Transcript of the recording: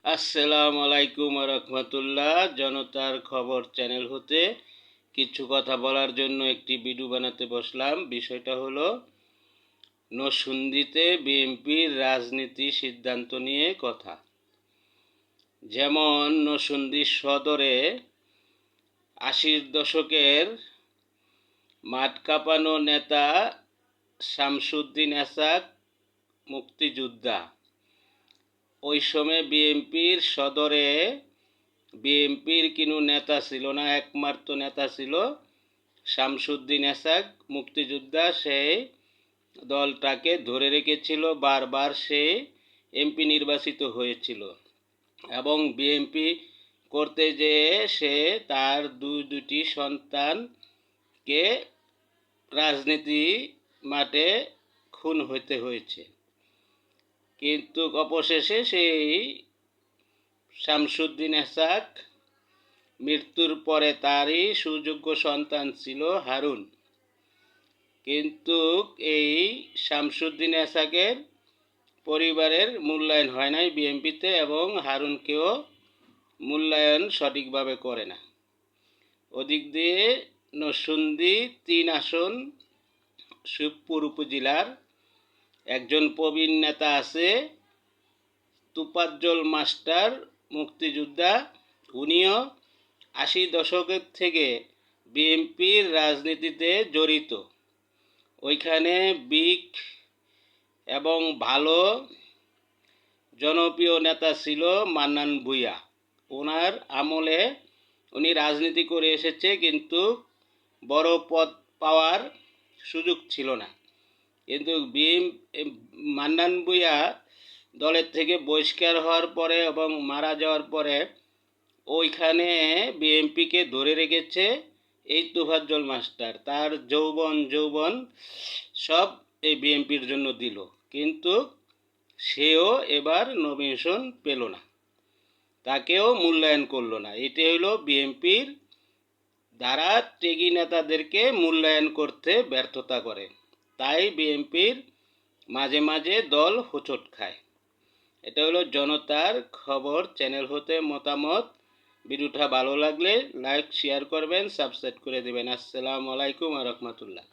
আসসালামু আলাইকুম রহমতুল্লাহ। জনতার খবর চ্যানেল হতে কিছু কথা বলার জন্য একটি ভিডিও বানাতে বসলাম। বিষয়টা হলো নরসিংদীতে বিএনপির রাজনীতি সিদ্ধান্ত নিয়ে কথা। যেমন নরসিংদী সদরে ৮০ দশকের মাঠ কাঁপানো নেতা শামসুদ্দিন এসাক মুক্তিযোদ্ধা। ওই সময় বিএনপির সদরে বিএনপির কোনো নেতা ছিল না, একমাত্র নেতা ছিল শামসুদ্দিন এসাক মুক্তিযোদ্ধা। সেই দলটাকে ধরে রেখেছিল, বারবার সে এমপি নির্বাচিত হয়েছিল এবং বিএনপি করতে যেয়ে সে তার দুটি সন্তানকে রাজনীতি মাঠে খুন হতে হয়েছে। কিন্তু অবশেষে সেই শামসুদ্দিন এসাক মৃত্যুর পরে তারই সুযোগ্য সন্তান ছিল হারুন। কিন্তু এই শামসুদ্দিন এসাকের পরিবারের মূল্যায়ন হয় নাই বিএনপিতে, এবং হারুনকেও মূল্যায়ন সঠিকভাবে করে না। ওদিক দিয়ে নরসিংদী ৩ আসন শিবপুর উপজেলার একজন প্রবীণ নেতা আছে তোফাজ্জল মাস্টার মুক্তিযোদ্ধা। উনিও ৮০ দশকের থেকে বিএনপির রাজনীতিতে জড়িত। ওইখানে বিগ এবং ভালো জনপ্রিয় নেতা ছিল মান্নান ভূঁইয়া। ওনার আমলে উনি রাজনীতি করে এসেছে, কিন্তু বড় পদ পাওয়ার সুযোগ ছিল না। কিন্তু মান্নান ভূঁইয়া দলের থেকে বহিষ্কার হওয়ার পরে এবং মারা যাওয়ার পরে ওইখানে বিএনপিকে ধরে রেখেছে এই তোফাজ্জল মাস্টার। তার যৌবন সব এই বিএনপির জন্য দিল, কিন্তু সেও এবার নমিনেশন পেল না, তাকেও মূল্যায়ন করলো না। এটি হলো বিএনপির দ্বারা ত্যাগী নেতাদেরকে মূল্যায়ন করতে ব্যর্থতা করে, তাই বিএনপির মাঝে মাঝে দল হোঁচট খায়। এটা হলো জনতার খবর চ্যানেল হতে মতামত। ভিডিওটা ভালো লাগলে লাইক শেয়ার করবেন, সাবস্ক্রাইব করে দেবেন। আসসালামু আলাইকুম রহমতুল্লাহ।